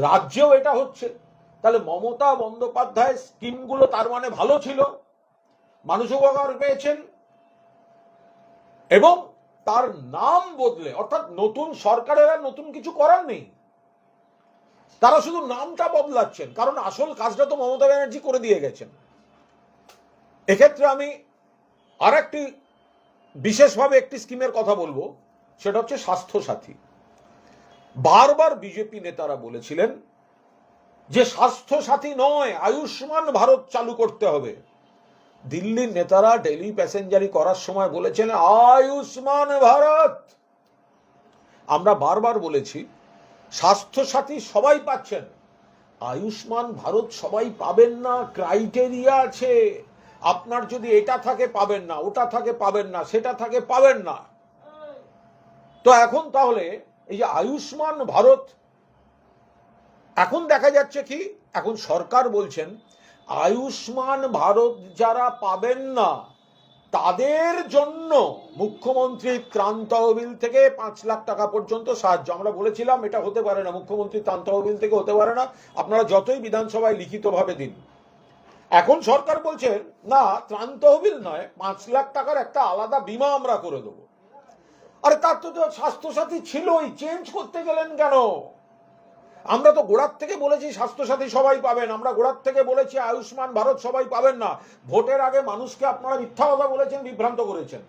রাজ্যেও এটা হচ্ছে। তাহলে মমতা বন্দ্যোপাধ্যায় স্কিমগুলো তার মানে ভালো ছিল, মানুষ উপকার পেয়েছেন, এবং তার নাম বদলে, অর্থাৎ নতুন সরকারের আর নতুন কিছু করার নেই, তারা শুধু নামটা বদলাচ্ছেন, কারণ আসল কাজটা তো মমতা ব্যানার্জি করে দিয়ে গেছেন। এক্ষেত্রে আমি আর একটি বিশেষভাবে একটি স্কিমের কথা বলবো, সেটা হচ্ছে স্বাস্থ্যসাথী। বারবার বিজেপি নেতারা বলেছিলেন যে স্বাস্থ্যসাথী নয়, আয়ুষ্মান ভারত চালু করতে হবে। দিল্লির নেতারা ডেলি প্যাসেঞ্জারি করার সময় বলেছেন আয়ুষ্মান ভারত। আমরা বারবার বলেছি স্বাস্থ্যসাথী সবাই পাচ্ছেন, আয়ুষ্মান ভারত সবাই পাবেন না, ক্রাইটেরিয়া আছে। আপনার যদি এটা থাকে পাবেন না, ওটা থাকে পাবেন না, সেটা থাকে পাবেন না। তো এখন তাহলে এই যে আয়ুষ্মান ভারত, এখন দেখা যাচ্ছে কি, এখন সরকার বলছেন আয়ুষ্মান ভারত যারা পাবেন না তাদের জন্য মুখ্যমন্ত্রী ত্রাণ তহবিল থেকে 5 লাখ টাকা পর্যন্ত সাহায্য। আমরা বলেছিলাম এটা হতে পারে না, মুখ্যমন্ত্রী ত্রাণ তহবিল থেকে হতে পারে না, আপনারা যতই বিধানসভায় লিখিতভাবে দিন। এখন সরকার বলছেন না, ত্রাণ তহবিল নয়, 5 লাখ টাকার একটা আলাদা বিমা আমরা করে দেবো। আরে তার তো স্বাস্থ্যসাথী ছিলই, চেঞ্জ করতে গেলেন কেন? আমরা তো গোড়ার থেকে বলেছি স্বাস্থ্যসাথী সবাই পাবেন, আমরা গোড়ার থেকে বলেছি আয়ুষ্মান ভারত সবাই পাবেন না। ভোটের আগে মানুষকে আপনারা মিথ্যা কথা বলেছেন, বিভ্রান্ত করেছেন।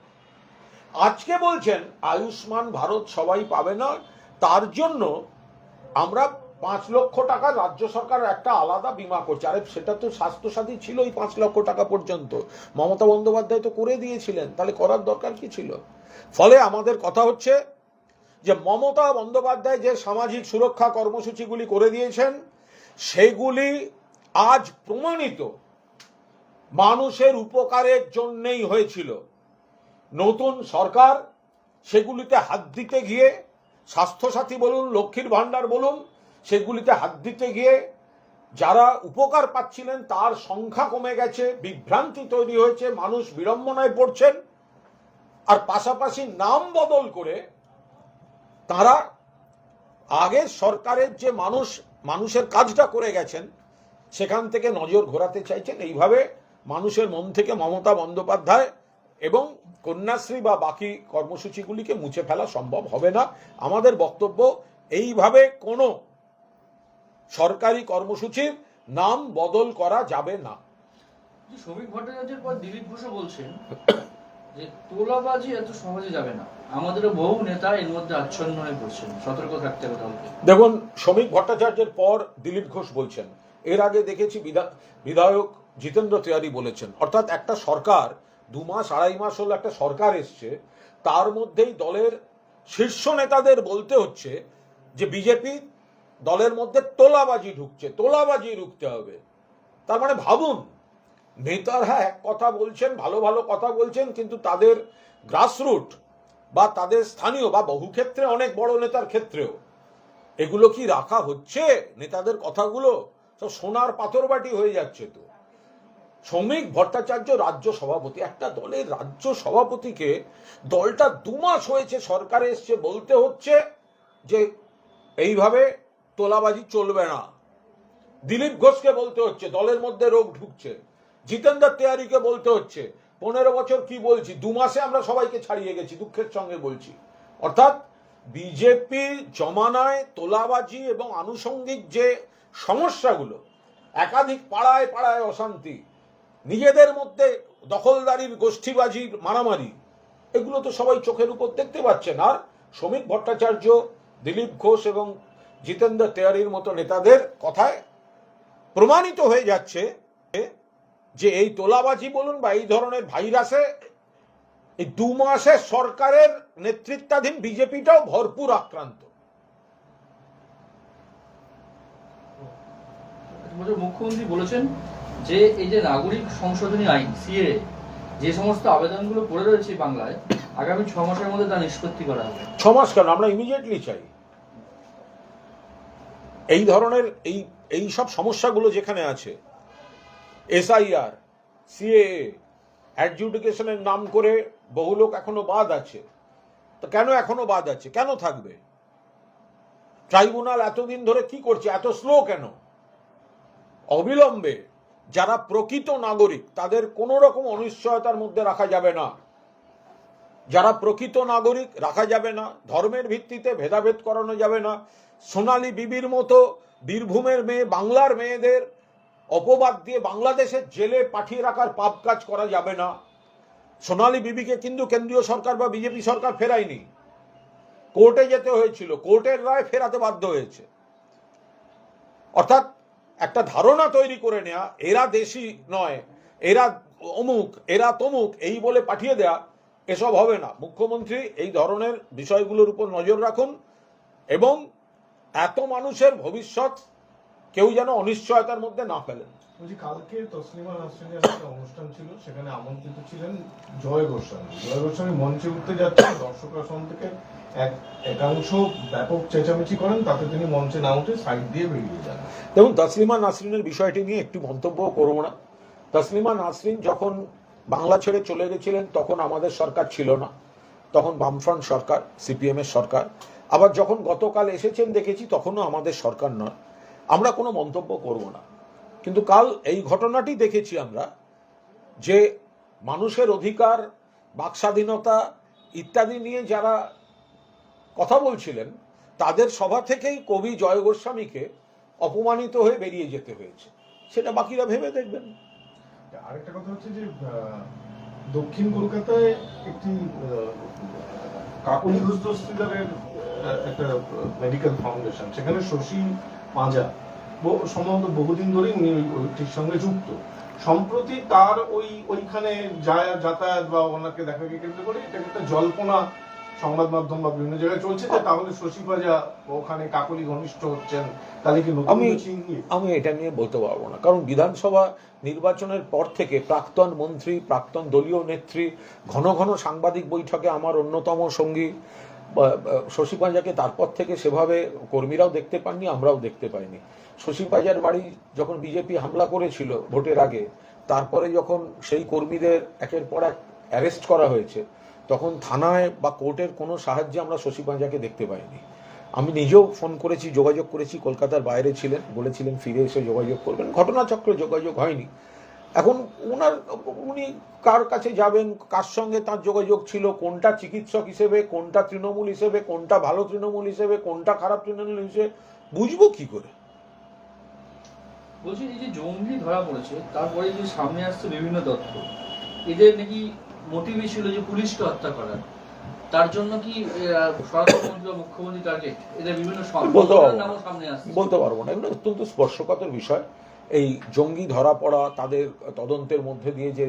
আজকে বলছেন আয়ুষ্মান ভারত সবাই পাবে না, তার জন্য আমরা 5 লক্ষ টাকা রাজ্য সরকার একটা আলাদা বিমা করছে। আরে সেটা তো স্বাস্থ্যসাথী ছিল, এই 5 লক্ষ টাকা পর্যন্ত মমতা বন্দ্যোপাধ্যায় তো করে দিয়েছিলেন, তাহলে করার দরকার কি ছিল? ফলে আমাদের কথা হচ্ছে যে মমতা বন্দ্যোপাধ্যায় যে সামাজিক সুরক্ষা কর্মসূচিগুলি করে দিয়েছেন সেগুলি আজ প্রমাণিত মানুষের উপকারের জন্যই হয়েছিল। নতুন সরকার সেগুলিতে হাত দিতে গিয়ে, স্বাস্থ্যসাথী বলুন, লক্ষ্মীর ভাণ্ডার বলুন, সেগুলিতে হাত দিতে গিয়ে যারা উপকার পাচ্ছিলেন তার সংখ্যা কমে গেছে, বিভ্রান্তি তৈরি হয়েছে, মানুষ বিড়ম্বনায় পড়ছেন। আর পাশাপাশি নাম বদল করে তারা আগের সরকারের যে মানুষের কাজটা করে গেছেন সেখান থেকে নজর ঘোরাতে চাইছেন। এইভাবে মানুষের মন থেকে মমতা বন্দ্যোপাধ্যায় এবং কন্যাশ্রী বা বাকি কর্মসূচিগুলিকে মুছে ফেলা সম্ভব হবে না। আমাদের বক্তব্য, এইভাবে কোনো সরকারি কর্মসূচির নাম বদল করা যাবে না। শ্রমিক ভট্টাচার্যের পর দিলীপ ঘোষ বলছেন যে তোলাবাজি এত সহজে যাবে না, আমাদের বহু নেতা এর মধ্যে আচ্ছন্ন হয়ে পড়ছেন, সতর্ক থাকতে হবে। দেখুন, শ্রমিক ভট্টাচার্যের পর দিলীপ ঘোষ বলছেন, এর আগে দেখেছি বিধায়ক জিতেন্দ্র তিওয়ারি বলেছেন। অর্থাৎ একটা সরকার 2 মাস 2.5 মাস হলো একটা সরকার এসছে, তার মধ্যেই দলের শীর্ষ নেতাদের বলতে হচ্ছে যে বিজেপি দলের মধ্যে তোলাবাজি ঢুকছে, তোলাবাজি রুখতে হবে। তার মানে ভাবুন, নেতারা এক কথা বলছেন, ভালো ভালো কথা বলছেন, কিন্তু তাদের গ্রাসরুট বা তাদের স্থানীয় বা বহু ক্ষেত্রে অনেক বড় নেতার ক্ষেত্রেও এগুলো কি রাখা হচ্ছে? নেতাদের কথাগুলো সব সোনার পাথরবাটি হয়ে যাচ্ছে। তো শ্রমিক ভট্টাচার্য রাজ্য সভাপতি, একটা দলের রাজ্য সভাপতিকে দলটা 2 মাস হয়েছে সরকারে এসছে, বলতে হচ্ছে যে এইভাবে তোলাবাজি চলবে না। দিলীপ ঘোষকে বলতে হচ্ছে দলের মধ্যে রোগ ঢুকছে। জিতেন্দ্র তিওয়ারিকে বলতে হচ্ছে 15 বছর কি বলছি, 2 মাসে আমরা সবাইকে ছাড়িয়ে গেছি, দুঃখের সঙ্গে বলছি। অর্থাৎ বিজেপি জমানায় তোলাবাজি এবং আনুষঙ্গিক যে সমস্যাগুলো, একাধিক পাড়ায় পাড়ায় অশান্তি, নিজেদের মধ্যে দখলদারির গোষ্ঠীবাজির মারামারি, এগুলো তো সবাই চোখের উপর দেখতে পাচ্ছেন। আর শ্রমিক ভট্টাচার্য, দিলীপ ঘোষ এবং জিতেন্দ্র তিওয়ারির মতো নেতাদের কথায় প্রমাণিত হয়ে যাচ্ছে যে এই তোলাবাজি বলুন বা এই ধরনের ভাইরাসে এই 2 মাসে সরকারের নেতৃত্বাধীন বিজেপিটাও ভরপুর আক্রান্ত। মুখ্যমন্ত্রী বলেছেন যে এই যে নাগরিক সংশোধনী আইন সিএএ, যে সমস্ত আবেদনগুলো পড়ে রয়েছে বাংলায়, আগামী 6 মাসের মধ্যে তা নিষ্পত্তি করা হবে। 6 মাস কেন, আমরা ইমিডিয়েটলি চাই। এই ধরনের এই সব সমস্যাগুলো যেখানে আছে, এসআইআর, সিএএ, অ্যাডজুডিকেশনের নাম করে বহু লোক এখনো বাদ আছে। তো কেন এখনো বাদ আছে, কেন থাকবে? ট্রাইব্যুনাল এতদিন ধরে কি করছে, এত স্লো কেন? অবিলম্বে যারা প্রকৃত নাগরিক তাদের কোনো রকম অনিশ্চয়তার মধ্যে রাখা যাবে না। যারা প্রকৃত নাগরিক রাখা যাবে না, ধর্মের ভিত্তিতে ভেদাভেদ করানো যাবে না। সোনালী বিবির মতো বীরভূমের মেয়ে, বাংলার মেয়েদের অপবাদ দিয়ে বাংলাদেশের জেলে পাঠিয়ে রাখার পাপ কাজ করা যাবে না। সোনালী বিবিকে কিন্তু কেন্দ্রীয় সরকার বা বিজেপি সরকার ফেরায়নি, কোর্টে যেতে হয়েছিল, কোর্টের রায় ফেরাতে বাধ্য হয়েছে। অর্থাৎ একটা ধারণা তৈরি করে নেওয়া এরা দেশি নয়, এরা অমুক, এরা তমুক, এই বলে পাঠিয়ে দেয়া, এসব হবে না। মুখ্যমন্ত্রী এই ধরনের বিষয়গুলোর উপর নজর রাখুন এবং এত মানুষের ভবিষ্যৎ কেউ যেন অনিশ্চয়তার মধ্যে না ফেলেন। বলছি, কালকে তসলিমা নাসরিনের একটা অনুষ্ঠান ছিল, সেখানে আমন্ত্রিত ছিলেন জয় গোস্বামী। জয় গোস্বামী মঞ্চে উঠতে যাচ্ছেন, দর্শকরা সামনে থেকে একাংশ ব্যাপক চেঁচামেচি করেন, তাতে তিনি মঞ্চে না উঠে সাইড দিয়ে বেরিয়ে যান। দেখুন, তসলিমা নাসরিনের বিষয়টি নিয়ে একটু মন্তব্য করব না। তসলিমা নাসরিন যখন বাংলা ছেড়ে চলে গেছিলেন তখন আমাদের সরকার ছিল না, তখন বামফ্রন্ট সরকার, সিপিএম এর সরকার। আবার যখন গতকাল এসেছেন দেখেছি তখনও আমাদের সরকার নয়, আমরা কোনো মন্তব্য করব না। কিন্তু কাল এই ঘটনাটি দেখেছি আমরা, যে মানুষের অধিকার, বাকস্বাধীনতা ইত্যাদি নিয়ে যারা কথা বলছিলেন তাদের সভা থেকেই কবি জয় গোস্বামীকে অপমানিত হয়ে বেরিয়ে যেতে হয়েছে। সেটা বাকিরা ভেবে দেখবেন। আরেকটা কথা হচ্ছে যে দক্ষিণ কলকাতায় একটি কাকলি ঘোষ দস্তিদারের একটা মেডিকেল ফাউন্ডেশন, সেখানে শশী পাঁজা সম্ভবত বহুদিন ধরেই ওইটির সঙ্গে যুক্ত। সম্প্রতি তার ওইখানে যাতায়াত বা ওনাকে দেখাকে কেন্দ্র করে এটা একটা জল্পনা সংবাদ মাধ্যম বা বিভিন্ন জায়গায় চলছে যে তাহলে শশী পাঁজা ওখানে কাকলি ঘনিষ্ঠ হচ্ছেন, তাহলে কি আমি এটা নিয়ে বলতে পারবো না। কারণ বিধানসভা নির্বাচনের পর থেকে প্রাক্তন মন্ত্রী, প্রাক্তন দলীয় নেত্রী ঘন ঘন সাংবাদিক বৈঠকে আমার অন্যতম সঙ্গী শশী পাঁজাকে তারপর থেকে সেভাবে কর্মীরাও দেখতে পাননি, আমরাও দেখতে পাইনি। শশী পাঁজার বাড়ি যখন বিজেপি হামলা করেছিল ভোটের আগে, তারপরে যখন সেই কর্মীদের একের পর এক অ্যারেস্ট করা হয়েছে, তখন থানায় বা কোর্টের কোনো সাহায্যে আমরা শশী পাঁজাকে দেখতে পাইনি। আমি নিজেও ফোন করেছি, যোগাযোগ করেছি, কলকাতার বাইরে ছিলেন, বলেছিলেন ফিরে এসে যোগাযোগ করবেন, ঘটনাচক্রে যোগাযোগ হয়নি। এখন উনি কার কাছে যাবেন, কার সঙ্গে তার যোগাযোগ ছিল, কোনটা চিকিৎসক হিসেবে, কোনটা তৃণমূল হিসেবে, কোনটা ভালো তৃণমূল হিসেবে, কোনটা খারাপ তৃণমূল হিসেবে, বুঝবো কি করে? বলছি, এই যে জঙ্গি ধরা পড়েছে, তারপরে যে সামনে আসছে বিভিন্ন তথ্য, এদের নাকি মোটিভই ছিল যে পুলিশকে হত্যা করার, তার জন্য কি স্বরাষ্ট্রমন্ত্রী বা মুখ্যমন্ত্রী টার্গেট? এদের বিভিন্ন বলতে পারবো না, এগুলো অত্যন্ত স্পর্শকাতর বিষয়। এই জঙ্গি ধরা পড়া, তাদের তদন্তের মধ্যে দিয়ে যে